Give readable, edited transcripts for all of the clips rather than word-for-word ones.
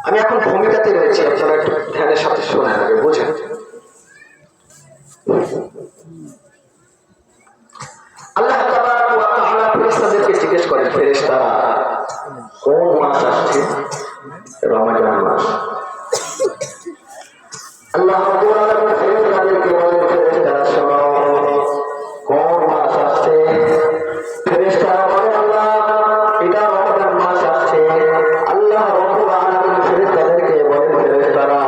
আমি এখন ভূমিকাতে রয়েছি, আপনারা একটু ধ্যানের সাথে শোনেন, আগে বুঝেন। আল্লাহ তাবারাক ওয়া তাআলা ফেরেশতাদেরকে জিজ্ঞেস করেন, ফেরেশতারা কোন মাস আসছে? রমজান মাস। আল্লাহ রাব্বুল আলামিন ফেরেশতাদেরকে বলেন, ফেরেশতারা শোনো, কোন মাস আসছে? ফেরেশতারা বলে, আল্লাহ এটা রমজান মাস আসছে। আল্লাহ রাব্বুল আলামিন ফেরেশতাদেরকে বলেন, ফেরেশতারা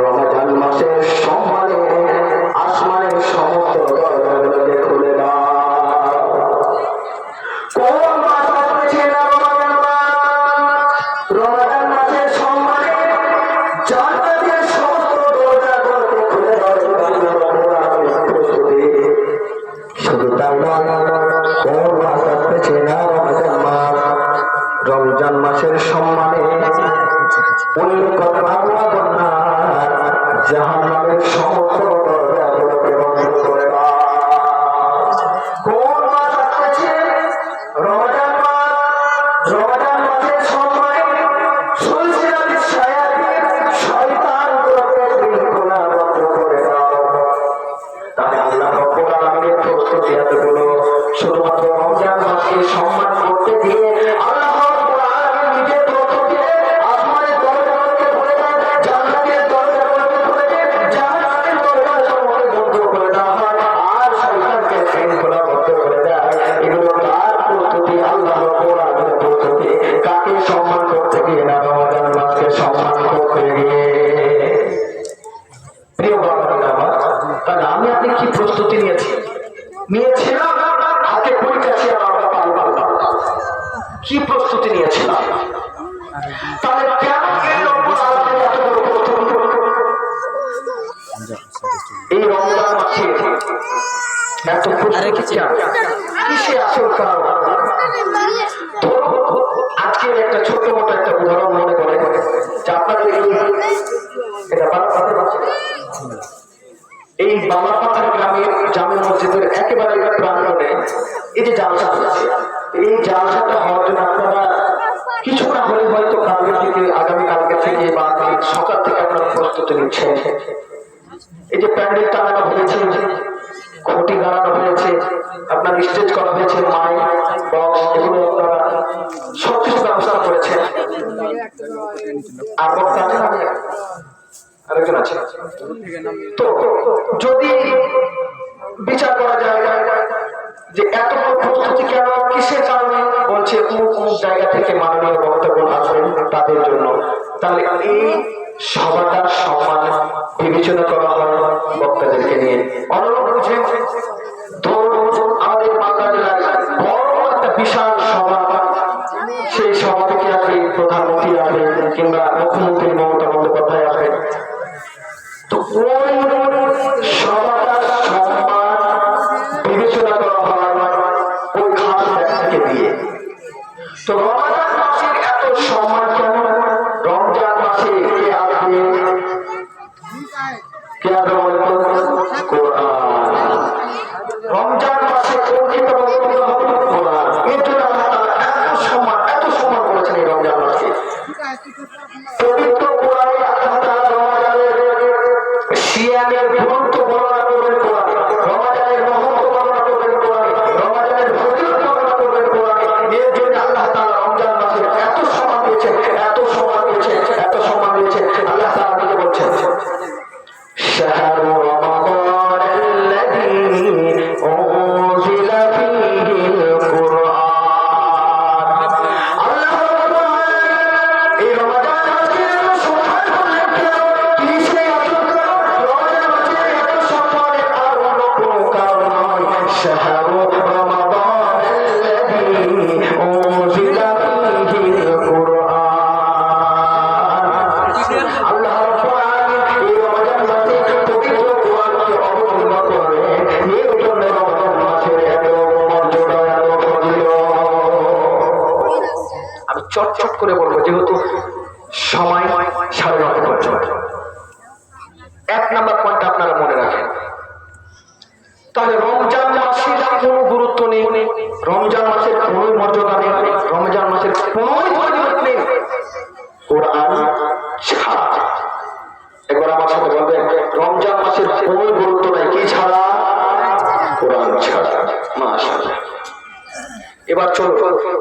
রমজান মাসের সম্মানে আসমানের সমস্ত দরজাগুলোকে খুলে দাও। কোন মাস আসছে? রমজান মাস। রমজান মাসের সম্মানে জান্নাতের সমস্ত দরজাগুলোকে খুলে দাও। আল্লাহ রাব্বুল আলামিন প্রস্তুতি। শুধু তাই নয়, কোন মাস আসছে? না রমজান মাস। রমজান মাসের সম্মানে জাহান্নামের সমস্ত দরজাগুলোকে বন্ধ করে দাও। কোন মাস আসছে? রমজান মাস। রমজান মাসের সম্মানে সুলসিলাতি শায়াতিন শয়তানগুলোকে দিল খোলা বন্ধ করে দাও। তাহলে আল্লাহ রাব্বুল আলামিনের প্রস্তুতি এতগুলো শুধুমাত্র রমজান মাসকে সম্মান করতে দিয়ে আল্লাহ রাব্বুল আলামিন নিজে প্রস্তুতি আসমানের দরজাগুলোকে খুলে দেন, জান্নাতের দরজাগুলোকে খুলে দেন, জাহান্নামের দরজাগুলোকে বন্ধ করে দেওয়া হয়, আর শয়তানকে দিল খোলা বন্ধ করে দেয়। এগুলো কার প্রস্তুতি? আল্লাহ রাব্বুল আলামিনের প্রস্তুতি। কাকে সম্মান করতে গিয়ে? না রমজান মাসকে সম্মান করতে গিয়ে। প্রিয় বাবারা আমার, তাহলে আমি আপনি কি প্রস্তুতি নিয়েছিলাম? হাতে পরীক্ষা ছিল, আমরা পারলাম না। কি প্রস্তুতি নিয়েছিলাম? তাহলে কেন এই রমজান আল্লাহ এত বড় প্রস্তুতি করল? এই রমজান মাসে এত প্রস্তুতি কিসে আসল কারণ? আজকের একটা ছোট্ট মোটো একটা উদাহরণ মনে করে যে আপনাদের এটা বাংলাতে পাচ্ছে এই বাংলাপাতার গ্রামের জামে মসজিদের একেবারে প্রাঙ্গণে এই যে জালসা হচ্ছে, এই জালসাটা হওয়ার জন্য আপনারা কিছু না হলে হয়তো কালকে থেকে, আগামী কালকে থেকে বা সকাল থেকে আপনারা প্রস্তুতি নিচ্ছেন। এই যে প্যান্ডেল টানানো হয়েছে, খুঁটি গাড়ানো হয়েছে, আপনার স্টেজ করা হয়েছে, মাইক বক্স, এগুলো আপনারা সবকিছু ব্যবস্থা করেছেন। আর বক্তা আরেকজন আছে। তো যদি বিচার করা যায় যে এত প্রস্তুতি কেন, কিসের কারণে? বলছে অমুক অমুক জায়গা থেকে মাননীয় বক্তব্য আসবেন তাদের জন্য। তাহলে এই সভাটার সম্মান বিবেচনা করা হয় বক্তাদেরকে নিয়ে। অনুরোধ বুঝে ধরুন আমাদের মালদা জেলায় বড় একটা বিশাল সভা, সেই সভা থেকে আসবে প্রধানমন্ত্রী আসবে কিংবা মুখ্যমন্ত্রী মমতা বন্দ্যোপাধ্যায় আসবে। তো ওই সভাটার সম্মান বিবেচনা করা হয় ওই খাস ব্যক্তিকে দিয়ে। তো রমজান মাসের এত সম্মান কেন? রমজান মাসে কে আসবে? কে আসবে বলতো? কোরআন। রমজান মাসে কোন কিতাব অবতীর্ণ হবে? কোরআন। এর জন্য আল্লাহ তাআলা এত সম্মান করেছেন এই রমজান মাসকে। পবিত্র কোরআনে আল্লাহ তাআলা রমজানের সিয়ামের গুরুত্ব বর্ণনা করবেন কোরআনে, রমজানের মহত্ব বর্ণনা করবেন কোরআনে, রমজানের ফজিলত বর্ণনা করবেন কোরআনে। এর জন্য আল্লাহ তাআলা রমজান মাসে এত সম্মান দিয়েছেন, এত সম্মান দিয়েছেন, এত সম্মান দিয়েছেন। আল্লাহ তাআলা নিজে বলছেন, শাহরু রমাদান আল্লাযী উনজিলা ফীহিল কুরআন। আল্লাহ রাব্বুল আলামিন এই রমজান মাসকে সম্মান করলেন কেন? কিসে আসল কারণ? রমজান মাসের এত সম্মানের আর অন্য কোনো কারণ নয়। শাহরু রমাদান আল্লাযী উনজিলা ফীহিল কুরআন। আল্লাহ রাব্বুল আলামিন এই রমজান মাসে পবিত্র কোরআনকে অবতীর্ণ করলেন। এর জন্য রমজান মাসের এত মর্যাদা, এত ফজিলত। আমি চটচট করে বলবো, যেহেতু সময় 9:30 পর্যন্ত। 1 নম্বর পয়েন্ট আপনারা মনে রাখেন। তাহলে রমজান মাসের কোনো গুরুত্ব নেই, রমজান মাসের কোনো মর্যাদা নেই, রমজান মাসের কোনো ফজিলত নেই। কোরআন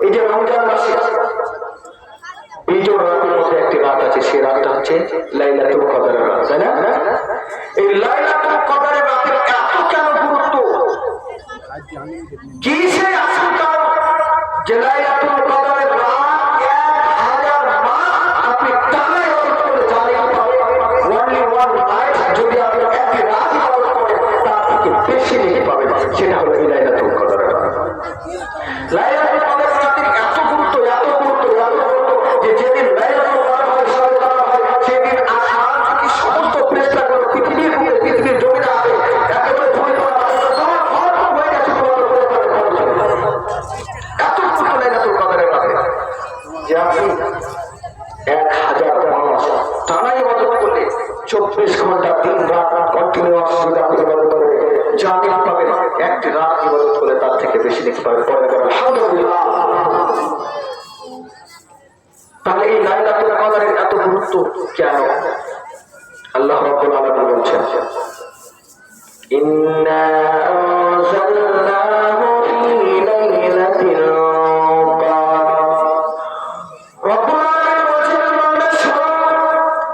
এই যে রমজান মাসে বিজয় রাতের মধ্যে একটি রাত আছে, সেই রাতটা হচ্ছে লাইলাতুল কদরের রাত, তাই না? এই লাইলাতুল কদরের রাতের এত কেন গুরুত্ব, কি সেই আসল কারণ যে লাইলাতুল কদরের রাত 1000 মাস আপনি টানা ইবাদত করে জানেন পাবেন। only one night যদি আপনি একটি রাত ইবাদত করেন তার থেকে বেশি নেকি পাবেন, সেটা হলো এই লাইলাতুল কদরের রাত। লাইলাতুল কদরের রাতের এত গুরুত্ব, এত গুরুত্ব, এত গুরুত্ব যে যেদিন লাইলাতুল কদর হয়, সেদিন আসমান থেকে সমস্ত ফেরেশতাগুলো পৃথিবীর বুকে, পৃথিবীর জমিনে আসে, একেবারে ধরে ধরে হয়ে গেছে। এত গুরুত্ব লাইলাতুল কদরের রাতে যে আপনি 1000 মাস টানা ইবাদত করলে 24 ঘন্টা দিন রাত কন্টিনিউয়াস ইবাদত করে জামিন পাবেন। একটি রাত ইবাদত করলে তার থেকে বেশি দেখতে পাবেন। আলহামদুলিল্লাহ। তাহলে এই লাইলাতুল কদরের এত গুরুত্ব কেন? আল্লাহ রাব্বুল আলামিন বলছেন, ইন্না আনজালনাহু ফি লাইলাতিল কদর। রব্বুল আলামিন বলছেন, বান্দা শোনো,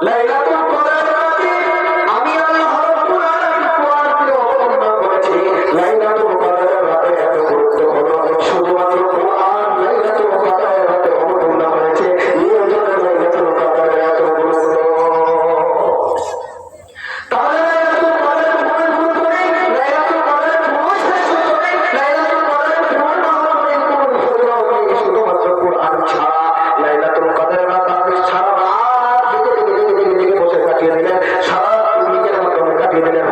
লাইলাতুল কদরের রাতে আমি আল্লাহ রাব্বুল আলামিন কোরআনকে অবতীর্ণ করেছি। লাইলাতুল কদরের রাতে এত গুরুত্ব হলো শুধুমাত্র কোরআন লাইলাতুল কদরের রাতে অবতীর্ণ হয়েছে, এই জন্য লাইলাতুল কদরের এত গুরুত্ব। তাহলে লাইলাতুল কদরের কোনো গুরুত্ব নেই, লাইলাতুল কদরের কোনো শ্রেষ্ঠত্ব নেই, লাইলাতুল কদরের কোনো মহত্ব নেই, কোনো ফজিলত নেই, শুধুমাত্র কোরআন ছাড়া। লাইলাতুল কদরের রাত আপনি সারা রাত জেগে বসে কাটিয়ে দিলেন, সারা নিজের মাধ্যমে কাটিয়ে দিলেন,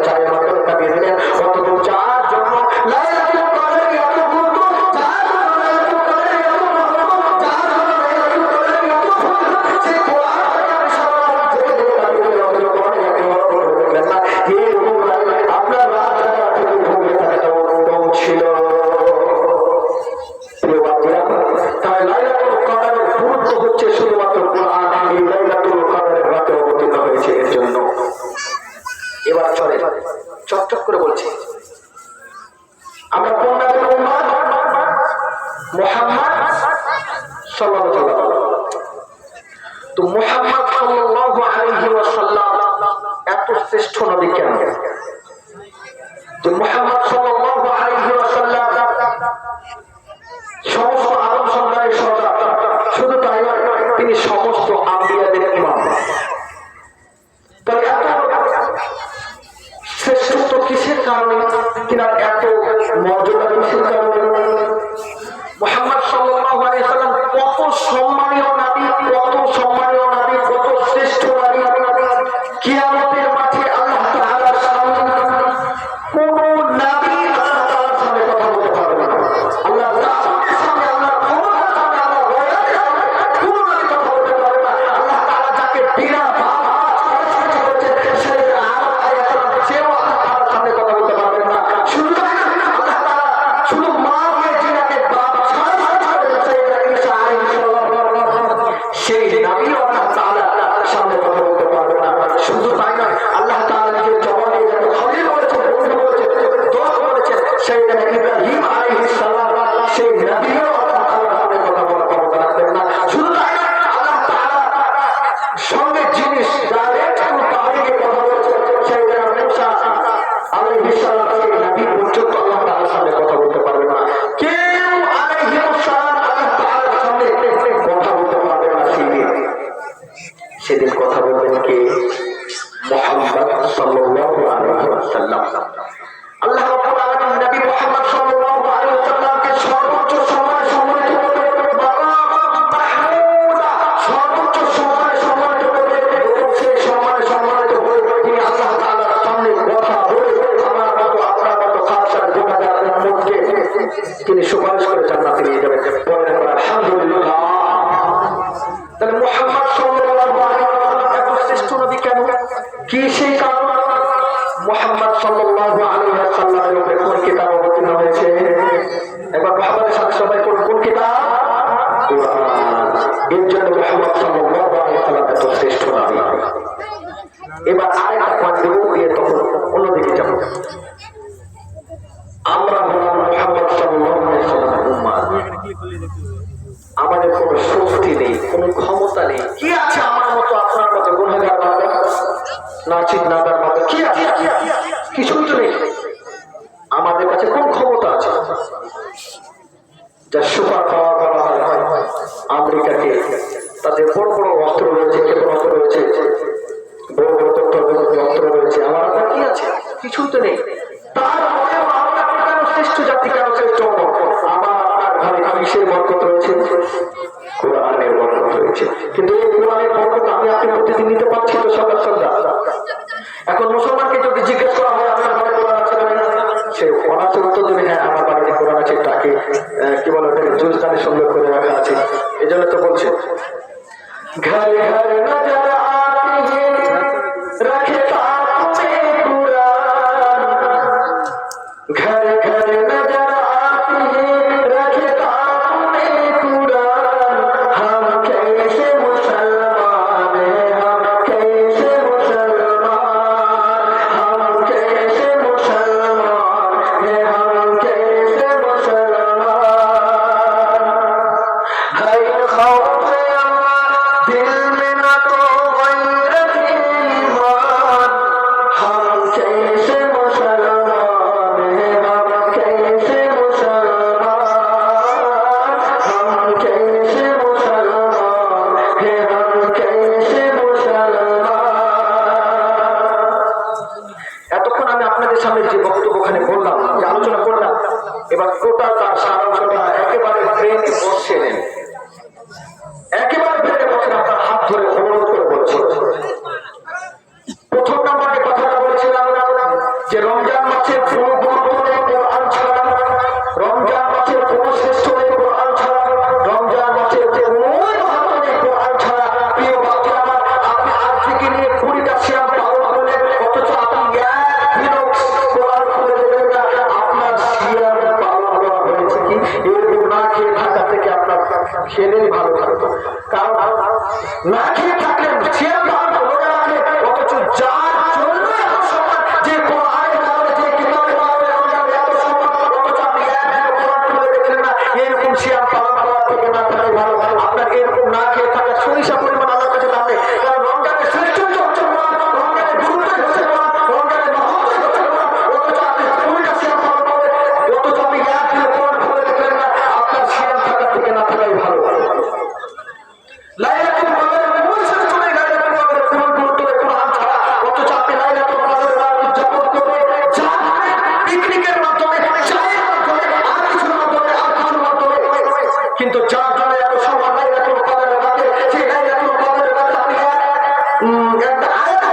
চায়ের মাধ্যমে কাটিয়ে দিলেন, অথচ যার জন্য লাইলাতুল কদরের এত গুরুত্ব, যার জন্য লাইলাতুল কদরের এত মহত্ব, যার জন্য লাইলাতুল কদরের এত ফজিলত, সেই কোরআন আপনি সারা রাত জেগে কাটিয়ে দিলেন, অথচ কোরআনে একটি মহত্ব দেখলেন না। এই রকম আপনার রাত জাগা থেকে ঘুমিয়ে থাকাটা উত্তম ছিল। প্রিয় বান্ধবীরা, তাই লাইলাতুল কদরের গুরুত্ব হচ্ছে শুধুমাত্র কোরআন এই লাইলাতুল কদরের রাতে অবতীর্ণ হয়েছে এর জন্য। এবার চলে চটচট করে বলছি, আমরা কোন নবীর উম্মত? মুহাম্মদ সাল্লাল্লাহু আলাইহি ওয়াসাল্লাম। তো মুহাম্মদ সাল্লাল্লাহু আলাইহি ওয়াসাল্লাম এত শ্রেষ্ঠ নবী কেন? যে মুহাম্মদ সাল্লাল্লাহু আলাইহি ওয়াসাল্লাম সমস্ত আদম সন্তানের সর্দার, শুধু তাই নয়, তিনি সমস্ত আম্বিয়াদের ইমাম। তাহলে এত শ্রেষ্ঠত্ব কিসের কারণে, কিনা এত মর্যাদা কিসের কারণে? মুহাম্মদ সাল্লাল্লাহু আলাইহি ওয়াসাল্লাম কত সম্মানীয় নবী, কত সম্মানীয় নবী, কত শ্রেষ্ঠ নবী। কিয়ামতের মাঠে আল্লাহ তাআলার সামনে কোন নবী আল্লাহ তাআলার সামনে কথা বলতে পারবে না। আল্লাহ তাআলার সামনে, আল্লাহর ক্ষমতার সামনে, আল্লাহর রয়াতের সামনে কোন নবী কথা বলতে পারবে না। আল্লাহ তাআলা যাকে বিনা সৃষ্টি করেছেন, সেই আদম আলাইহিস সালাম সেও আল্লাহ তাআলার সামনে কথা বলতে পারবেন না। শুধু তাই না, আল্লাহ তাআলা শুধু মা দিয়ে জিনাকে বাপ ছাড়া ঈসা আলাইহিস সালাম, সেই নবীও আল্লাহ তাআলার সামনে কথা বলতে পারবে না। শুধু তাই নয়, আল্লাহ তাআলা নিজের জবানে যাকে খলিল বলেছেন, বন্ধু বলেছেন, দোস্ত বলেছেন, সেই ইব্রাহিম আলাইহিস সালাম, সেই নবীও আল্লাহ তাআলার সামনে কথা বলার ক্ষমতা রাখবেন না। শুধু তাই নয়, আল্লাহ তাআলা সঙ্গে জিনিস ডাইরেক্ট পাহাড়ে কথা বলেছেন, সেই মুসা আলাইহিস সালাম, সেই নবী পর্যন্ত আল্লাহ তাআলার সামনে কথা বলতে পারবে না। কেউ আলাইহিস সালাম আল্লাহ তাআলার সামনে কথা বলতে পারবে না। সেদিন কথা বলবেন কে? মুহাম্মদ সাল্লাল্লাহু আলাইহি ওয়াসাল্লাম। আল্লাহ রাব্বুল আলামিন নবী মুহাম্মদ সাল্লাল্লাহু আলাইহি ওয়াসাল্লামকে সর্বোচ্চ সম্মানে সম্মানিত করবেন, মাহমুদা, সর্বোচ্চ সম্মানে সম্মানিত করবেন, এবং সেই সম্মানে সম্মানিত হয়ে তিনি আল্লাহ তাআলার সামনে কথা বলে আমার মতো আপনার মতো খাসা গুনাহগার উম্মতকে তিনি সুপারিশ করে জান্নাতে নিয়ে যাবেন। বলেন আলহামদুলিল্লাহ। তাহলে মুহাম্মদ সাল্লাল্লাহু আলাইহি ওয়াসাল্লাম এত শ্রেষ্ঠ নবী কেন? কি সেই কারণ? মুহাম্মদ সাল্লাল্লাহু আলাইহি ওয়াসাল্লামের উপরে কোন কিতাব অবতীর্ণ হয়েছে? একবার মুহাম্মাদের সাথে সবাই কোন কিতাব? কুরআন। এর জন্য মুহাম্মদ সাল্লাল্লাহু আলাইহি ওয়াসাল্লাম এত শ্রেষ্ঠ নবী। এবার আরেকটা পয়েন্ট দেব, দিয়ে তখন অন্যদিকে যাব। আমরা হলাম মুহাম্মদ সাল্লাল্লাহু আলাইহি ওয়াসাল্লামের উম্মত। কোনো ক্ষমতা নেই। কি আছে আমার মতো আপনার মতো গুনাহগার বান্দা, নাচিদ নাদার বান্দা, কি আছে? কিছুই তো নেই। আমাদের কাছে কোন ক্ষমতা আছে যা সুপার পাওয়ার বলা হয়? আমেরিকাকে তাদের বড় বড় অস্ত্র রয়েছে, ক্ষেপণাস্ত্র রয়েছে, বড় বড় অস্ত্র রয়েছে। আমার আপনার কি আছে? কিছুই তো নেই। তারপরেও আমরা কেন শ্রেষ্ঠ জাতি, কেন শ্রেষ্ঠ? আমার আপনার ঘরে কিসের বরকত রয়েছে? কোরআনের বরকত রয়েছে। কিন্তু এই কোরআনের বরকত আমি আপনি প্রতিদিন নিতে পারছি তো সকাল সন্ধ্যা? এখন মুসলমানকে যদি জিজ্ঞেস করা হয় আপনার ঘরে কোরআন আছে না, সে অনাথের উত্তর দেবে হ্যাঁ আমার বাড়িতে কোরআন আছে, তাকে কি বলে জুজদানে সংগ্রহ করে রাখা আছে। এই জন্য তো বলছে ঘরে ঘরে নজর আতি রাখে তাপে কুরআন, ঘরে ঘরে নজর आती है रखे ताने कुरान। हम कैसे मुसलमान हैं, हम कैसे मुसलमान, हम कैसे मुसलमान हैं, हम कैसे मुसलमान। है खौफ दिल में न तो गैरत ईमान, हम कैसे मुसलमान हैं, हम कैसे मुसलमान, हम कैसे मुसलमान हैं, हम कैसे मुसलमान। এতক্ষণ আমি আপনাদের সামনে যে বক্তব্যখানে বললাম, যে আলোচনা করলাম, এবার টোটাল তার সারাংশটা একেবারে ব্রেনে বসে নেন, একেবারে ব্রেনে বসে আপনার হাত ধরে অনুরোধ করে বলছি। প্রথম নাম্বারে কথাটা বলেছিলাম যে রমজান মাসের কোনো গুরুত্ব নেই কোরআন ছাড়া, রমজান মাসের কোনো শ্রেষ্ঠ নেই কোরআন ছাড়া, রমজান মাসের কোনো মাহাত্ম নেই কোরআন ছাড়া। প্রিয় বাচ্চা আমার, আপনি আজ থেকে নিয়ে 20টা সিয়াম পালন করলেন, অথচ আপনি একদিনও কোরআন খুলে দেবেন না। আপনার সিয়াম পালন করা হয়েছে কি? এরকম না খেয়ে থাকা থেকে আপনার খেলেই ভালো থাকতো। কারণ না খেয়ে থাকলেন, সিয়াম পালন করে রাখলেন, অথচ যার জন্য এত সম্মান, যে কোরআনের কারণে যে কিতাবের কারণে রমজান এত সম্মান, অথচ আপনি একদিনও কোরআন খুলে দেখলেন না। এরকম সিয়াম পালন করার থেকে না থাকাই ভালো। আপনার এরকম না খেয়ে থাকা সরিষা পরিমাণ আল্লাহর কাছে দাম নেই। কারণ রমজানের শ্রেষ্ঠত্ব হচ্ছে কোরআন, রমজানের গুরুত্বই হচ্ছে কোরআন, রমজানের মহত্বই হচ্ছে কোরআন, অথচ আপনি 20টা সিয়াম পালন করবেন, অথচ আপনি একদিনও কোরআন খুলে দেখলেন না। আপনার সিয়াম থাকার থেকে না থাকাই ভালো। লাইলাতুল কদরের মূল শ্রেষ্ঠ নেই, লাইলাতুল কদরের কোনো গুরুত্ব নেই কোরআন ছাড়া, অথচ আপনি লাইলাতুল কদরের রাত উদযাপন করবেন পিকনিকের মাধ্যমে, চায়ের মাধ্যমে, আর কিছুর মাধ্যমে, আর কিছুর মাধ্যমে। কিন্তু যার জন্য এত সম্মান লাইলাতুল কদরের রাতে, সেই লাইলাতুল কদরের রাতে আপনি একটা আয়াত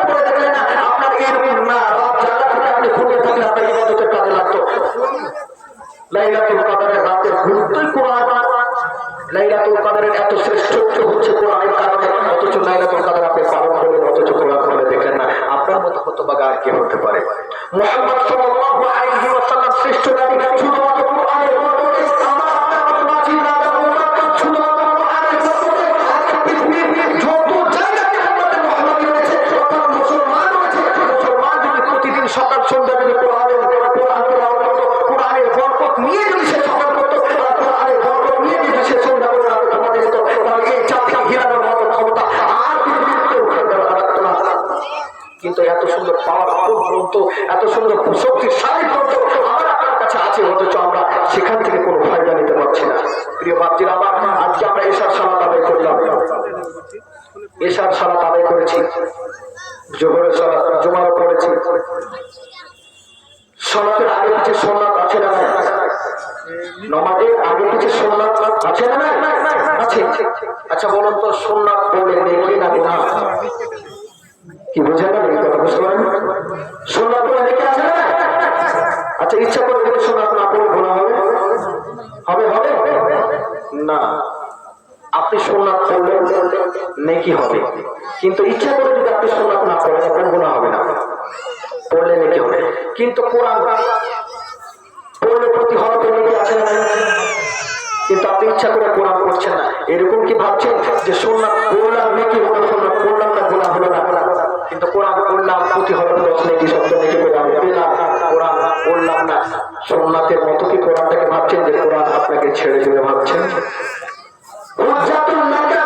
পড়ে দেখলেন না। আপনার এরকম না, রাত জাগা থেকে আপনি ঘুমিয়ে থাকলে আপনার ইবাদতের কাজে লাগতো। লাইলাতুল কদরের রাতের গুরুত্বই কোরআন, লাইলাতুল কদরের এত শ্রেষ্ঠত্ব হচ্ছে কোরআনের কারণে, অথচ লাইলাতুল কদর আপনি পালন করলেন, অথচ কোরআন খুলে দেখলেন না। আপনার মতো হতভাগা আর কে হতে পারে? মুহাম্মদ সাল্লাল্লাহু আলাইহি ওয়াসাল্লাম শ্রেষ্ঠ নবী, শুধুমাত্র কোরআনের বরকতে। আমার আপনার মতো নাচিদ নাদার উম্মত শুধুমাত্র কোরআনের বরকতে আজকে পৃথিবীর যত জায়গাতে উম্মতে মুহাম্মদী রয়েছে, অর্থাৎ মুসলমান রয়েছে, মুসলমান যদি প্রতিদিন সকাল সন্ধ্যা যদি কোরআন তেলাওয়াত করত, কোরআনের বরকত নিয়ে যদি সে সকাল করত, আর কোরআনের বরকত নিয়ে যদি সে সন্ধ্যা করে রাতে ঘুমাতে যেত, তাহলে এই জাতি হিরানোর মতো ক্ষমতা আর পৃথিবীর কেউ রাখতো না। কিন্তু এত সুন্দর পাওয়ারফুল গ্রন্থ, এত সুন্দর শক্তিশালী গ্রন্থ আমার আপনার কাছে আছে, অথচ আমরা সেখান থেকে কোনো ফায়দা নিতে পারছি না। প্রিয় বাপজিরা আমার, আজকে আমরা এশার সালাত আদায় করলাম, এশার সালাত আদায় করেছি, জোহরের সালাত, জুমারও পড়েছি। সালাতের আগে কিছু সুন্নাত আছে না? নামাজের আগে কিছু সুন্নাত আছে না? আছে। আচ্ছা বলুন তো, সুন্নাত পড়লে নেকি না গুনাহ? কি বোঝেন না? এই কথা বুঝতে পারেন? সুন্নাত পড়লে নেকি আছে না? আচ্ছা, ইচ্ছা করে যদি সুন্নাত না পড়লে গুনাহ হবে? হবে না। আপনি সুন্নাত পড়লে নেকি হবে, কিন্তু ইচ্ছা করে যদি আপনি সুন্নাত না পড়েন আপনার গুনাহ হবে না, পড়লে নেকি হবে। কিন্তু কোরআন পড়লে প্রতি হরফে নেকি আছে না? কিন্তু আপনি ইচ্ছা করে কোরআন পড়ছেন না, এরকম কি ভাবছেন যে সুন্নাত পড়লাম নেকি হলো, সুন্নাত পড়লাম না গুনাহ হলো না? কিন্তু কোরআন পড়লাম, প্রতি হরফে 10 নেকি, 70 নেকি করে আমি পেলাম। কোরআন পড়লাম না, সুন্নাতের মতো কি কোরআনটাকে ভাবছেন যে কোরআন আপনাকে ছেড়ে দিবে ভাবছেন? হুজ্জাতুন লাকা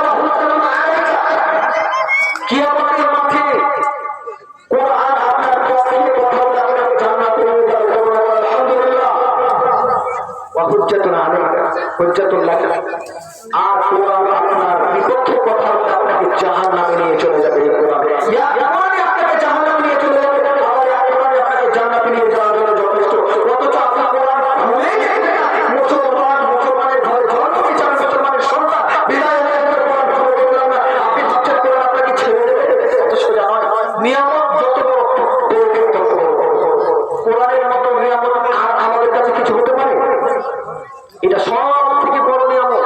জাহান্নামে নিয়ে চলে যাবে। এই কোরআন আপনাকে জাহান্নামে নিয়ে চলে যাবে, আবার কোরআন আপনাকে জান্নাতে নিয়ে যাওয়ার জন্য যথেষ্ট। অথচ আপনি কোরআন ভুলে গেছেন না। মুসলমানের ঘরে জন্ম বিচার মুসলমানের সন্তান বিদায় হয়ে গেলে কোরআন ভুলে গেলাম না। আপনি ভাবছেন কোরআন আপনাকে ছেড়ে দেবে, অত সোজা নয়। নিয়ামত যত বড়, কোরআনের মতো নিয়ামত আর আমাদের কাছে কিছু হতে পারে? এটা সব থেকে বড় নিয়ামত।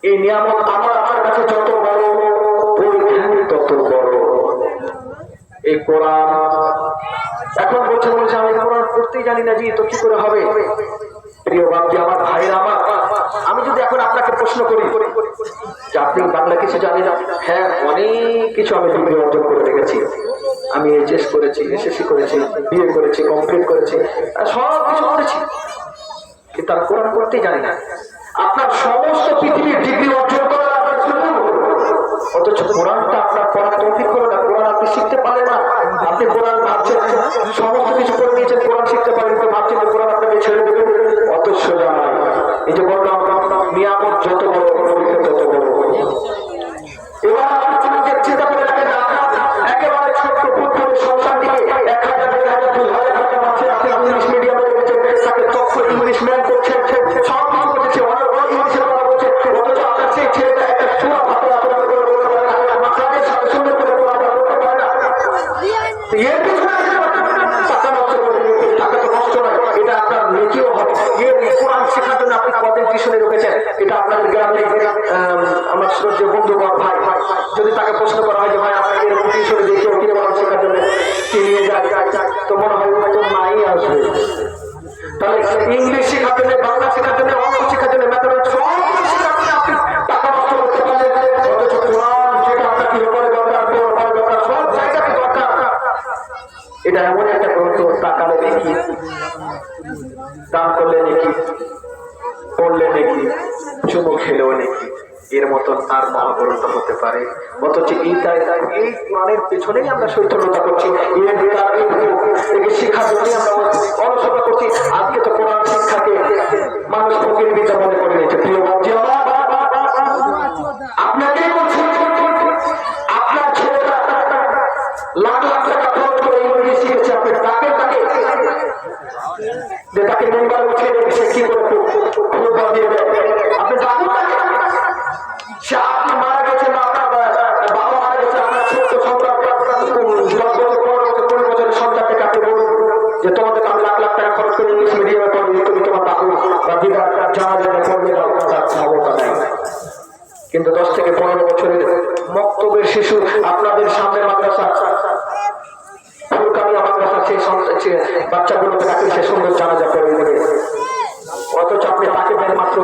এই নিয়ামত আমার কাছে যত বড়, তত বড় এই কোরআন। এখন বলছে আমি কোরআন পড়তেই জানি না, জি তো কি করে হবে? প্রিয় বাবজি, আমার ভাইয়ের আমার, আমি যদি এখন আপনাকে প্রশ্ন করি যে আপনি বাংলা কিছু জানি না? হ্যাঁ, অনেক কিছু আমি ডিগ্রি অর্জন করে রেখেছি। আমি এইচএস করেছি, এসএসসি করেছি, বিএ করেছি, কমপ্লিট করেছি, সব কিছু করেছি, কিন্তু আমি কোরআন পড়তেই জানি না। আপনার সমস্ত পৃথিবীর ডিগ্রি অর্জন করার আপনার সুযোগ, অথচ কোরআনটা আপনার পড়ার তৌফিক হলো না। কোরআন আপনি শিখতে পারেন না। আপনি কোরআন ভাবছেন সমস্ত কিছু করে নিয়েছেন, কোরআন শিখতে পারেন, তো ভাবছেন যে কোরআন আপনাকে ছেড়ে দেবে, অত সোজা নয়। এই যে বললাম, নিয়ামত যত বড়, তত বড়। এবার আপনি চিন্তা করে রাখেন, একেবারে ছোট্ট ফুটবল সংসারটিকে 1000, 2000, 2000 টাকা মাসে আপনি ইংলিশ মিডিয়ামে রেখেছেন, তাকে চক্ষ ইংলিশ ম্যান করছেন, সব কিছু করছে, অনেক বড় ইংলিশের কথা বলছে, অথচ আপনার সেই ছেলেটা একটা সুরা ভাতে আপনার করে বলতে পারে না, মাথায় সাথে সুন্দর করে বলতে পারে না। এর পিছনে টাকা নষ্ট করে, টাকা তো নষ্ট নয়, এটা আপনার নেকিও হবে। এর কোরআন শেখার জন্য আপনি কদিন টিউশনে রেখেছেন, এটা আপনাদের গ্রামে আমার শ্রদ্ধেয় বন্ধু ভাই, যদি তাকে প্রশ্ন করা হয় যে ভাই আপনাকে এরকম টিউশনে দেখে ওকে কোরআন শেখার জন্য কি নিয়ে যায়, তো মনে হয় তো নাই আসবে। তাহলে ইংলিশ শেখার জন্য, বাংলা শেখার জন্য, অঙ্ক শেখার জন্য, ম্যাথমেটিক্স সব শেখার জন্য আপনি টাকা নষ্ট করতে পারলেন, অথচ কোরআন যেটা আপনার কি ব্যাপারে দরকার, সব জায়গাতে দরকার। এটা এমন একটা গ্রন্থ, টাকালে দেখি, দান করলে নাকি, পড়লে নাকি, চুমু খেলেও নাকি, এর মতন আর মহাগ্রন্থ হতে পারে? অথচ এই কোরআনের পেছনেই আমরা শৈথল্যতা করছি, একে শিক্ষার জন্যই আমরা অলসতা করছি। আজকে তো কোরআন শিক্ষাকে মানুষ ফকির বিদ্যা মনে করে নিয়েছে। প্রিয় বাবজি, আপনাকে বলছি, আপনার ছেলেরা লাখ লাখ টাকা খরচ করে ইংরেজি শিখেছে, আপনি তাকে যে তাকে মেম্বার উঠিয়ে সে কি করে খুব দিয়ে দেয়, আপনি ডাকুন তাকে। সে আপনি মারা গেছেন, আপনার বাবা মারা গেছে, আপনার ছোট্ট সন্তান 10 বছরের সন্তানটাকে আপনি বলুন যে তোমাদের আমি লাখ লাখ টাকা খরচ করে ইংলিশ মিডিয়ামে পড়ি, তুমি তোমার বাবু বা দিদা জানা জানা পড়বে না, তার ক্ষমতা নেই। কিন্তু 10 থেকে 15 বছরের মক্তবের শিশু আপনাদের সামনে মাদ্রাসা, ফুলকামিয়া মাদ্রাসা, সেই বাচ্চাগুলোকে তাকে সে সুন্দর জানাজা করে দেবে, অথচ আপনি তাকে দেন মাত্র,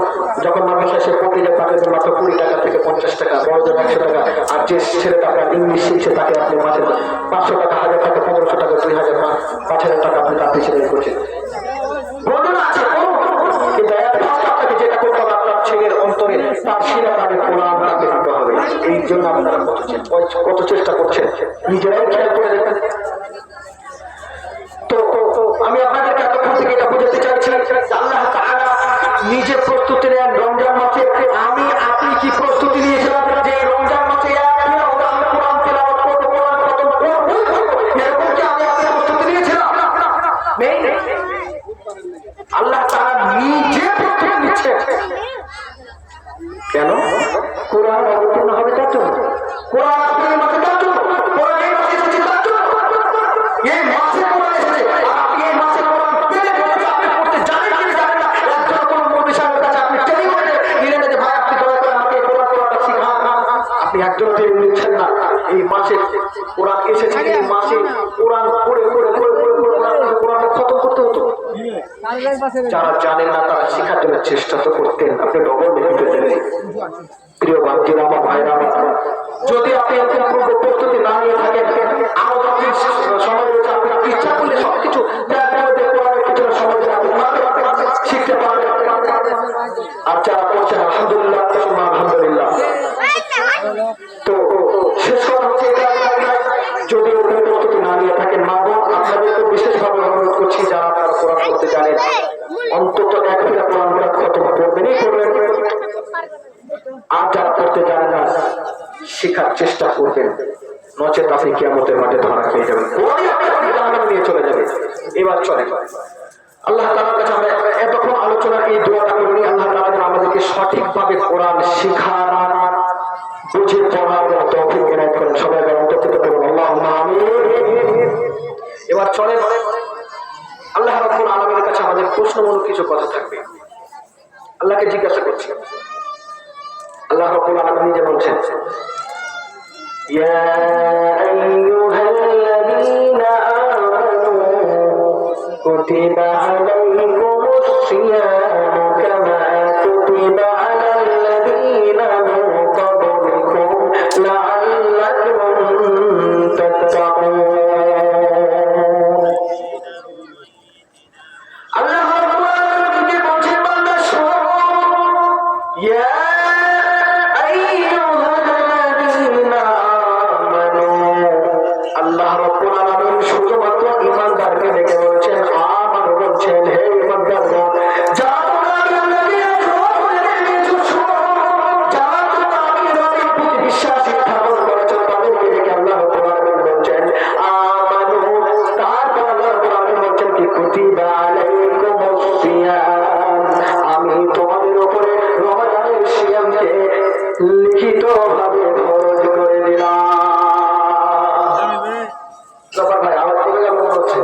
যখন মাদ্রাসায় সে পড়তে যায় তাকে দেন মাত্র 20 টাকা থেকে 50 টাকা, বড়দের 100 টাকা। আর যে ছেলেটা আপনার ইংলিশ শিখছে তাকে আপনি মাসে 500 টাকা, 1000 টাকা, 1500 টাকা, 2000, 5000 টাকা আপনি তার পিছনে করছেন। বর্ণনা আছে, কিন্তু আপনাকে যেটা করতে হবে, আপনার ছেলের অন্তরে তার শিরা তাকে কোরআন তাকে দিতে হবে। এই জন্য আপনারা কত চেষ্টা করছেন, নিজেরাই খেয়াল করে দেখবেন। তো আমি আপনাদেরকে এতক্ষণ থেকে এটা বুঝাতে চাইছি, আল্লাহ তাআলা নিজে প্রস্তুতি নেন রমজান মাসে। আমি আপনি কি প্রস্তুতি নিয়েছিলাম যে রমজান মাসে আমি কোরআন তেলাওয়াত করব, কোরআন খতম করব, এরকম কি আমি আপনি প্রস্তুতি নিয়েছিলাম? নেই। আল্লাহ তাআলা নিজে প্রস্তুতি নিচ্ছে। কেন? কোরআন অবতীর্ণ হবে তার জন্য, কোরআন আপনার মাসে তার জন্য, কোরআন এই মাসে এসেছে তার জন্য, এই মাসে কোরআন এসেছে। আর আপনি এই মাসে কোরআন পেলে আপনি পড়তে জানেন কি জানেন না, একজন কোন মৌলভী সাহেবের কাছে আপনি ট্রেনিং করে দিলেন যে ভাই আপনি দয়া করে আমাকে কোরআন পড়াটা শিখান, আপনি একজন ট্রেনিং নিচ্ছেন না। এই মাসে কোরআন এসেছে, এই মাসে কোরআন পড়ে কোরআন খতম করতে হতো। যারা জানেন না তারা শেখার জন্য চেষ্টা তো করতেন, আপনি ডবল বেনিফিট দেবেন। প্রিয় বাচ্চারা, আমার ভাইরা, যদি আপনি এরকম পূর্ব প্রস্তুতি না নিয়ে থাকেন, আমাদের সময় রয়েছে, আপনি ইচ্ছা করলে সবকিছু কিছুটা সময় আপনি শিখতে পারবেন। আর যারা করছেন আলহামদুলিল্লাহ, আলহামদুলিল্লাহ। তো শেষ কথা হচ্ছে এটা, যদি ওখানে প্রস্তুতি না নিয়ে থাকেন, মা বোন আপনাদেরকে বিশেষভাবে অনুরোধ করছি, যারা আপনারা কোরআন করতে জানেন, অন্তত এক ফেরা কোরআন খতম করবেনই করবেন। আর যারা করতে জানেন না, শেখার চেষ্টা করবেন, নচেত আপনি কিয়ামতের মাঠে ধরা খেয়ে যাবেন, জাহান্নামে নিয়ে চলে যাবে। এবার চলে আল্লাহ তাআলার কাছে আমরা এতক্ষণ আলোচনার এই দোয়াটা করি, আল্লাহ তাআলা যেন আমাদেরকে সঠিকভাবে কোরআন শেখার, বুঝে পড়ার তৌফিক এনায়েত করেন। সবাই অন্তত বলুন আল্লাহুম্মা আমিন। এবার চলে আল্লাহ রাব্বুল আলামিনের কাছে আমাদের প্রশ্নমূলক কিছু কথা থাকবে। আল্লাহকে জিজ্ঞাসা করছি, আল্লাহ রাব্বুল আলামিন নিজে বলছেন, ইয়া আইয়ুহাল্লাযীনা আমানু কুতিবা আলাইকুমুস সিয়ামু কামা কুতিবা আলাল লাযীনা মিন ক্বাবলিকুম লাআল্লাকুম তাত্তাকুন। আল্লাহ রাব্বুল আলামিন বলছেন, বান্দা শোনো, ইয়া আইয়ুহাল্লাযীনা আমানু। আল্লাহ রাব্বুল আলামিন শুধুমাত্র ঈমানদারকে ডেকে বলছেন, আমানু বলছেন, হে ঈমানদারগণ, যারা তোমরা আল্লাহকে যারা তোমরা আখিরাতের প্রতি বিশ্বাস স্থাপন করেছো, তাদেরকে ডেকে আল্লাহ রাব্বুল আলামিন বলছেন আমানু। তারপর আল্লাহ রাব্বুল আলামিন বলছেন কি, কুতিবা আলাইকুমুস সিয়াম, আমি তোমাদের উপরে রমাদানের সিয়ামকে লিখিতভাবে ফরজ করে দিলাম। জফর ভাই আওয়াজ কমে গেল মনে হচ্ছে।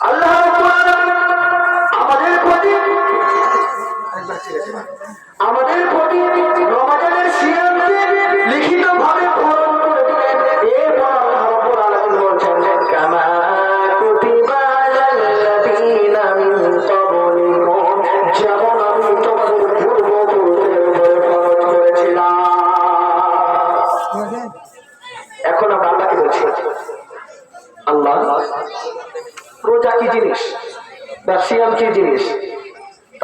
আল্লাহ রাব্বুল আলামিন আমাদের প্রতি রমাদানের সিয়ামকে লিখিতভাবে ফরজ করে দিলেন। এরপর আল্লাহ রাব্বুল আলামিন বলছেন, কামা কুতিবা আলাল লাযীনা মিন ক্বাবলিকুম, যেমন আমি তোমাদের পূর্বপুরুষদের উপরে ফরজ করেছিলাম। এখন আমরা আল্লাহকে বলছি, আল্লাহ রোজা কি জিনিস বা সিয়াম কি জিনিস?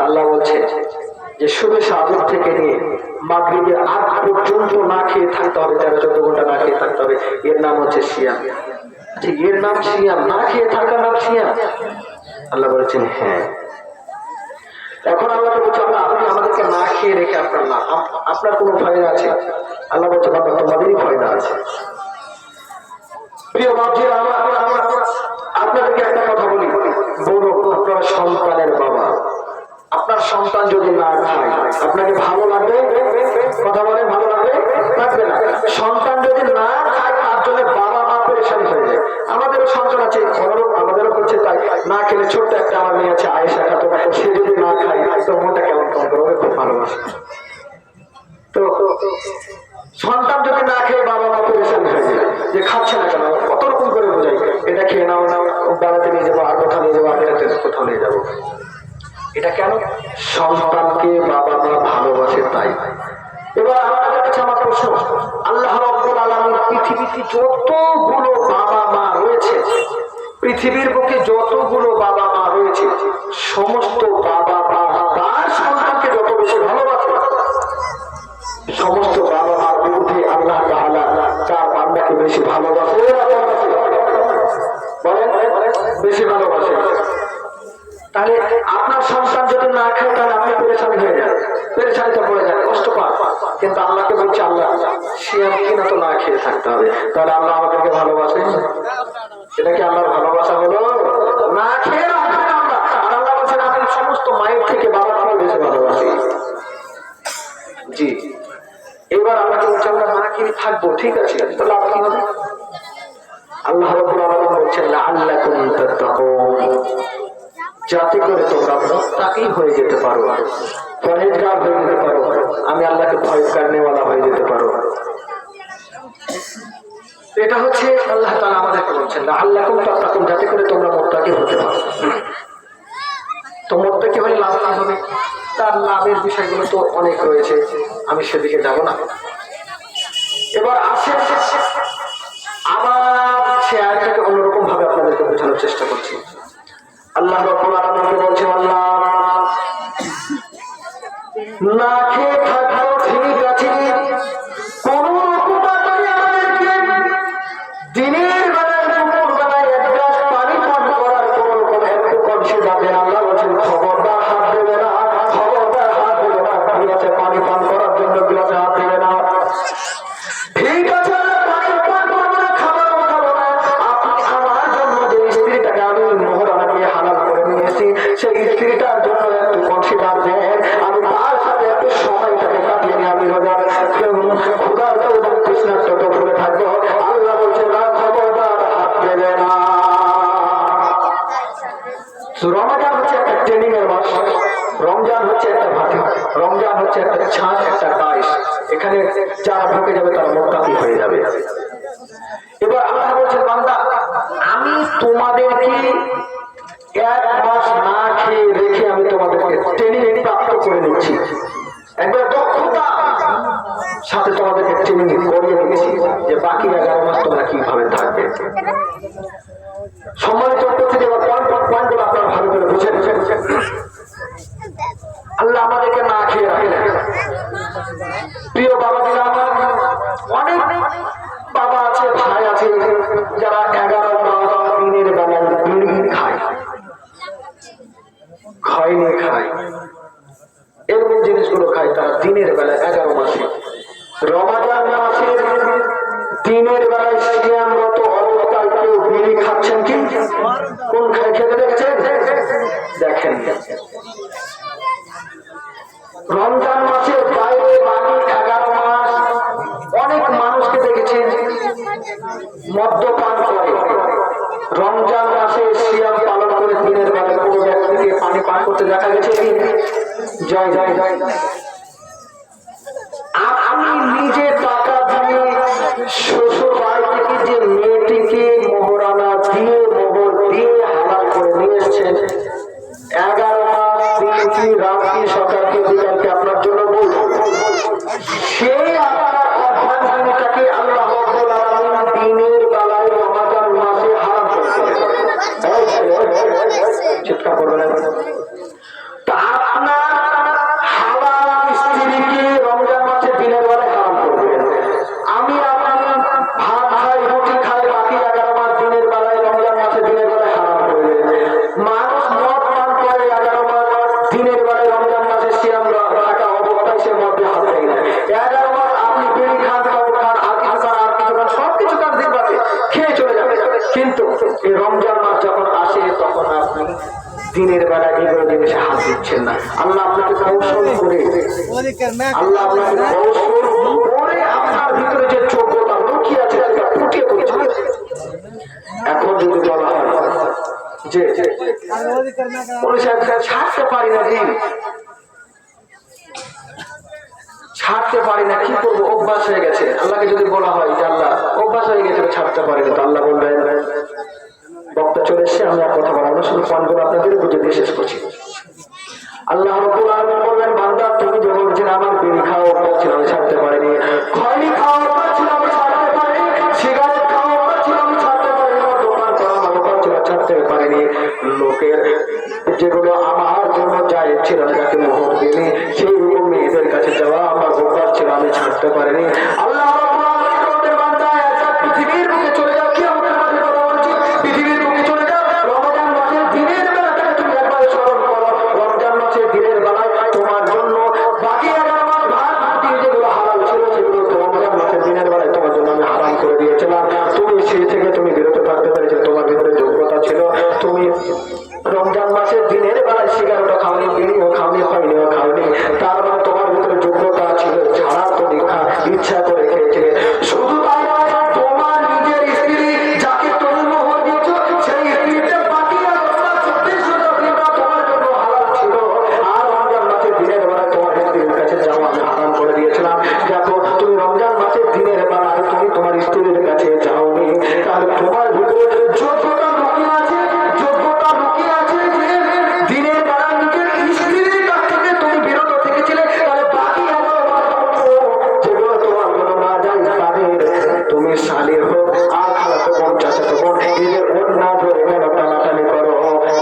আল্লাহ বলছে যে শুধু সাজুদ থেকে নিয়ে মাগরিবের আগ পর্যন্ত না খেয়ে থাকতে হবে, 13-14 ঘন্টা না খেয়ে থাকতে হবে, এর নাম হচ্ছে সিয়াম। ঠিক, এর নাম সিয়াম, না খেয়ে থাকার নাম সিয়াম। আল্লাহ বলছেন হ্যাঁ। এখন আল্লাহকে বলছে, আল্লাহ আপনি আমাদেরকে না খেয়ে রেখে আপনার কোনো ফায়দা আছে? আল্লাহ বলছে, বাবা তোমাদেরই ফায়দা আছে। প্রিয় বাবজিরা, আপনাদেরকে একটা কথা বলি, বড় আপনার সন্তানের বাবা, আপনার সন্তান যদি না খায় আপনাকে ভালো লাগবে? কথা বলেন, ভালো লাগবে? লাগবে না। সন্তান যদি না খায় তার জন্য বাবা মা পেরেশানি হয়ে যায়। আমাদেরও সন্তান আছে, আমাদেরও করছে তাই, না খেলে ছোট্ট একটা আমার মেয়ে আছে আয়েশা খাতুন, সে যদি না খায় তো মনটা কেমন কেমন করে, ওকে খুব ভালোবাসে। তো সন্তান যদি না খেয়ে বাবা মা পেরেশানি হয়ে যায় যে খাচ্ছে না কেন, কত রকম করে বোঝাই, এটা খেয়ে নাও, বেড়াতে নিয়ে যাবো, আর কোথাও নিয়ে যাবো, আর কোথাও নিয়ে যাবো। এটা কেন? সন্তানকে বাবা মা ভালোবাসে তাই। এবার আপনাদের কাছে আমার প্রশ্ন, আল্লাহ রাব্বুল আলামিন পৃথিবীতে যতগুলো বাবা মা রয়েছে, পৃথিবীর বুকে যতগুলো বাবা মা রয়েছে, সমস্ত বাবা মা তার সন্তানকে যত বেশি ভালোবাসে, সমস্ত বাবা মার বিরুদ্ধে আল্লাহ তাআলা তার বান্দাকে বেশি ভালোবাসে। বলেন, বেশি ভালোবাসে। তাহলে আপনার সন্তান যদি না খায় তাহলে আপনি পেরেশানি হয়ে যান, পেরেশানিতে পড়ে যান, কষ্ট পান। কিন্তু আল্লাহকে বলছে, আল্লাহ সিয়াম কিনা তো না খেয়ে থাকতে হবে, তাহলে আল্লাহ আমাদেরকে ভালোবাসে। এটা কি আল্লাহর ভালোবাসা হলো? না খেয়ে রাখবেন আমরা, আর আল্লাহ বলছেন আপনি সমস্ত মায়ের থেকে বাবা মাকে বেশি ভালোবাসি। জি, এবার আল্লাহকে বলছে আমরা না খেয়ে থাকবো, ঠিক আছে, তো লাভ কি হবে? আল্লাহ রাব্বুল আলামিন বলছেন লাআল্লাকুম তাত্তাকুন, যাতে করে তোমরা মুত্তাকি হয়ে যেতে পারো, পরহেজগার হয়ে যেতে পারো, আমি আল্লাহকে ভয় করনেওয়ালা হয়ে যেতে পারো। এটা হচ্ছে আল্লাহ তাআলা আমাদেরকে বলছেন লাআল্লাকুম তাত্তাকুন, যাতে করে তোমরা মুত্তাকি হতে পারো। তো মুত্তাকি হলে লাভ কি হবে? তার লাভের বিষয়গুলো তো অনেক রয়েছে, আমি সেদিকে যাব না। এবার আসেন আবার সে আয়াতটাকে অন্যরকম ভাবে আপনাদেরকে বোঝানোর চেষ্টা করছি। আল্লাহ রাব্বুল আলামিন বলছেন, আল্লাহ না খেয়ে থাকবো ঠিক আছে, কোন রকমভাবে আমাদেরকে দিনের বেলায় দুপুর বেলায় এক গ্লাস পানি পান করার কোন রকম একটু কষ্ট যাবে। আল্লাহ বলছেন খবরদার হাত দেবে না, রমজান হচ্ছে একটা ছাঁচ, একটা গাছ, এখানে যারা ঢুকে যাবে তারা মোত্তাকি হয়ে যাবে। এবার আল্লাহ বলছেন, বান্দা আমি তোমাদেরকে 1 মাস না খেয়ে রেখে আমি তোমাদেরকে ট্রেনিং প্রাপ্ত করে নিচ্ছি, একবার দক্ষতা সাথে তোমাদেরকে ট্রেনিং করিয়ে নিচ্ছি যে বাকি 11 মাস তোমরা কিভাবে থাকবে। সম্মানিত উপস্থিতি, পয়েন্টগুলো আপনারা ভালো করে বুঝেন। আল্লাহ আমাদেরকে না খেয়ে রাখে। প্রিয় বাবা দিলা, আমার অনেক বাবা আছে, ভাই আছে যারা 11 মাস দিনের বেলায় বিড়ি খায়, খয়নি খায়, এরকম জিনিসগুলো খায় তারা দিনের বেলায় 11 মাসে। রমাদান মাসের দিনের বেলায় সিয়ামরত অবস্থায় কেউ বিড়ি খাচ্ছেন কি? কোন খেতে দেখেছেন? দেখেন। রমজান মাসের বাইরে বাকি 11 মাস অনেক মানুষকে দেখেছেন মদ্যপান করে। রমজান মাসে সিয়াম পালন করে দিনের বেলায় কোনো ব্যক্তিকে পানি পান করতে দেখা গেছে কি? জয় জয় জয়। আমি নিজে টাকা দিয়ে শ্বশুর বাড়ি থেকে যে মেয়েটিকে মোহরানা দিয়ে মোহর দিয়ে হালাল করে নিয়ে এসেছেন, 11 মাস দিনকি রাত্রি সকালকে বিকালকে আপনার জন্য বলবো, সেই আপনার অভ্যাসটাকে আল্লাহ রাব্বুল আলামিন দিনের বেলায় রমাদান মাসে হারাম করেছেন। চিৎকার করবেন না। তা আপনার হালাল স্ত্রীকে রমজান মাসে দিনের বেলায় হারাম করবেন। আমি আপনার ভাত খাই, রুটি খাই, বাকি 11 মাস দিনের বেলায় রমজান মাসে দিনের বেলায় হারাম করবেন। মানুষ মদ পান করে 11 মাস দিনের বেলায় রমজান মাসে সিয়াম রাখা অবস্থায় সে মধ্যে হাত দেয় না। 11 মাস আপনি বিড়ি খান, খান, আর কিছু খান, আর কিছু খান, সবকিছু তার দিন বাদে খেয়ে চলে যাবে। কিন্তু এই রমজান মাস যখন আসে তখন আপনি দিনের বেলা এগুলো জিনিসে হাত দিচ্ছেন না। আল্লাহ আপনাকে কৌশল করে, আল্লাহ আপনাকে কৌশল করে আপনার ভিতরে যে যোগ্যতা লুকিয়ে আছে সেটা ফুটিয়ে তুলছে। এখন যদি বলা হয় যে ছাড়তে পারি না, দিন ছাড়তে পারি না, কি করবো, অভ্যাস হয়ে গেছে। আল্লাহকে যদি বলা হয় যে আল্লাহ অভ্যাস হয়ে গেছে ছাড়তে পারি না, তো আল্লাহ বলবেন, বক্তা চলে এসছে, আমি আর কথা বলবো না, শুধু পয়েন্টগুলো আপনাদের বুঝে দিয়ে শেষ করছি। আল্লাহ রাব্বুল আলামিন বলবেন, বান্দা তুমি যে বলছেন আমার বিড়ি খাওয়া অভ্যাস ছিল আমি ছাড়তে পারিনি, খয়নি খাওয়া অভ্যাস ছিল আমি ছাড়তে পারিনি, সিগারেট খাওয়া অভ্যাস ছিল আমি ছাড়তে পারিনি, দোকান করা আমার অভ্যাস ছিল ছাড়তে পারিনি, লোকের যেগুলো আমার জন্য জায়েজ ছিল তাকে মোহর দিইনি, সেই রকম মেয়েদের কাছে যাওয়া আমার অভ্যাস ছিল আমি ছাড়তে পারিনি। আল্লাহ রাব্বুল আলামিন বলবেন, বান্দা পৃথিবীর বুকে চলে যাও, কি আমাদের মাঝে কথা বলছি, পৃথিবীর বুকে চলে যাও, রমজান মাসের দিনের বেলাটাকে তুমি একবার স্মরণ করো। রমজান মাসের দিনের বেলায় তোমার জন্য বাকি 11 মাস ভাত রুটি যেগুলো হালাল ছিল সেগুলো রমজান মাসের দিনের বেলায় তোমার জন্য আমি হারাম করে দিয়েছিলাম। তুমি সেই থেকে তুমি বিরত থাকতে পেরেছো, তোমার ভিতরে যোগ্যতা ছিল। তুমি রমজান মাসের দিনের বেলায় সিগারেটও খাওনি, বিড়িও খাওনি, খয়নিও খাওনি, তার মানে তোমার ভিতরে যোগ্যতা ছিল, ছাড়ার তুমি ইচ্ছা করে খেয়েছিলে। শুধু তাই নয়, তোমার নিজের স্ত্রী যাকে তুমি মোহর দিয়েছ সেই স্ত্রীটা বাকি 24 দিনটা তোমার জন্য হালাল ছিল, আর রমজান মাসের দিনের বেলায় তোমার স্ত্রীর কাছে যাওয়া আমি হারাম করে দিয়েছিলাম। দেখো তুমি রমজান মাসের দিনের বেলায় তুমি তোমার স্ত্রীর কাছে যাওনি, তাহলে তোমার ভিতরে যোগ্যতা লুকিয়ে আছে, যোগ্যতা লুকিয়ে আছে যে দিনের বেলায় নিজের স্ত্রীর কাছ থেকে তুমি বিরত থেকেছিলে। তাহলে বাকি যেগুলো তোমার কোনো না যায় তাদের তুমি শালী হোক আর খালাতো বোন চাচাতো বোন এদের অন্য ধরে কেন টানাটানি করো।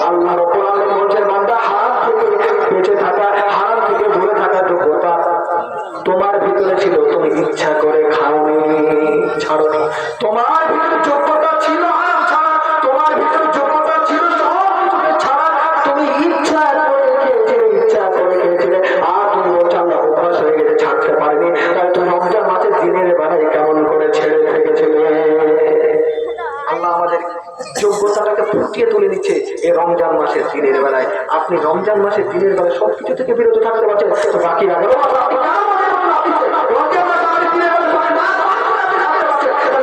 আল্লাহ রাব্বুল আলামিন বলছেন, বান্দা হারাম থেকে বেঁচে থাকা, হারাম থেকে দূরে থাকা যোগ্যতা তোমার ভিতরে ছিল, তুমি ইচ্ছা করে খাওনি, ছাড়োনি। তোমার ভিতরে যোগ্যতা ছিল হারাম ছাড়া, তোমার ভিতরে যোগ্যতা ছিল সব কিছু ছাড়া, তুমি ইচ্ছা করে খেয়েছিলে, ইচ্ছা করে খেয়েছিলে, আর তুমি বলছো আল্লাহ অভ্যাস হয়ে গেছে ছাড়তে পারিনি। তাই তুমি রমজান মাসের দিনের বেলায় কেমন করে ছেড়ে থেকেছিলে। আল্লাহ আমাদের যোগ্যতাটাকে ফুটিয়ে তুলে নিচ্ছে এই রমজান মাসের দিনের বেলায়। আপনি রমজান মাসের দিনের বেলায় সবকিছু থেকে বিরত থাকতে পারছেন, তো বাকি 11 মাস আপনি রমজান মাসে আপনি দিনের বেলায় না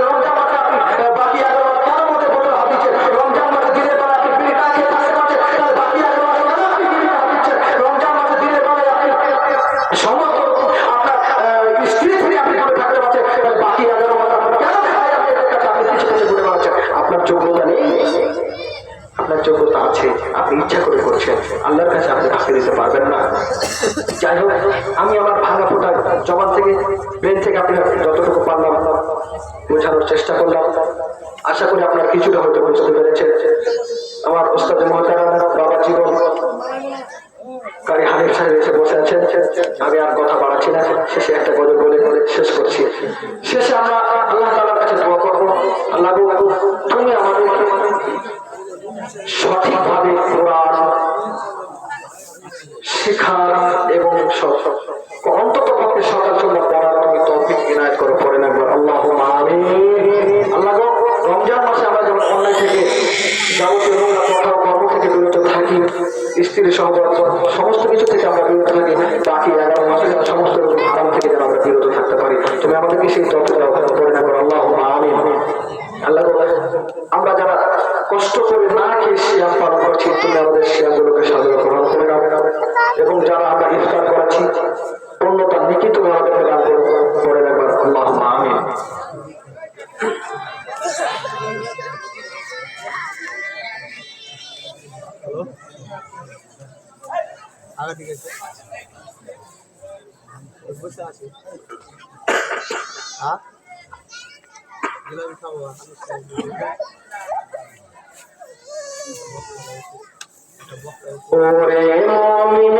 রমজান মাসে আপনি বাকি 11 মাস কেন মধ্যে বলে ভাবছেন, রমজান মাসে দিনের বেলায় আপনি বিড়ি না খেয়ে থাকতে পারছেন, বাকি 11 মাস কেন আপনি বিড়ি খাচ্ছেন, রমজান মাসে দিনের বেলায় আপনি সমস্ত আপনার স্ত্রী থেকে আপনি দূরে থাকতে পারছেন, বাকি 11 মাস আপনার কেন দেখা যায় আপনি এদের কাছে আপনি কিছু কিছু ঘুরে বেড়াচ্ছেন? আপনার যোগ্যতা নেই, আপনার যোগ্যতা আছে, আপনি ইচ্ছা করে করছেন, আল্লাহর কাছে আপনি আঁকে দিতে পারবেন না। যাই হোক, আমি আমার ভাঙা ফোটা জবান থেকে ব্রেন থেকে আপনার যতটুকু পারলাম বোঝানোর চেষ্টা করলাম। আশা করি আপনার কিছুটা হয়তো বুঝতে পেরেছেন। আমার ওস্তাদ মহতারাম বাবা জীবন কারি হানিফ সাহেব এসে বসে আছেন। আমি আর কথা বাড়াচ্ছি না, শেষে একটা গজল বলে শেষ করছি। শেষে আমরা আল্লাহ তাআলার কাছে দোয়া করবো, আল্লাহ গো তুমি আমাদের সঠিকভাবে কোরআন শেখার এবং অন্তত পক্ষে সকাল সন্ধ্যা পড়ার তুমি তৌফিক ইনায়েত করো, পড়েন একবার আল্লাহুম্মা আমিন। আল্লাহ গো, রমজান মাসে আমরা যখন অনলাইন থেকে যাবতীয় নোংরা কথা ও কর্ম থেকে বিরত থাকি, স্ত্রীর সহবাস সমস্ত কিছু থেকে আমরা বিরত থাকি, বাকি 11 মাসে যেন সমস্ত রকম হারাম থেকে যেন আমরা বিরত থাকতে পারি, তুমি আমাদেরকে সেই তৌফিক দাও, পড়েন একবার আল্লাহুম্মা আমিন। আল্লাহ গো, আমরা যারা কষ্ট করে না খেয়ে সিয়াম পালন করছি, তুমি আমাদের সিয়ামগুলোকে সাদরে গ্রহণ করে নাও, এবং যারা আমরা ইফতার করাচ্ছি পূর্ণতার নেকি তুমি আমাদেরকে দান করো, পড়েন একবার আল্লাহুম্মা আমিন। ঠিক আছে বসে আছি। হ্যাঁ ওরে মুমিন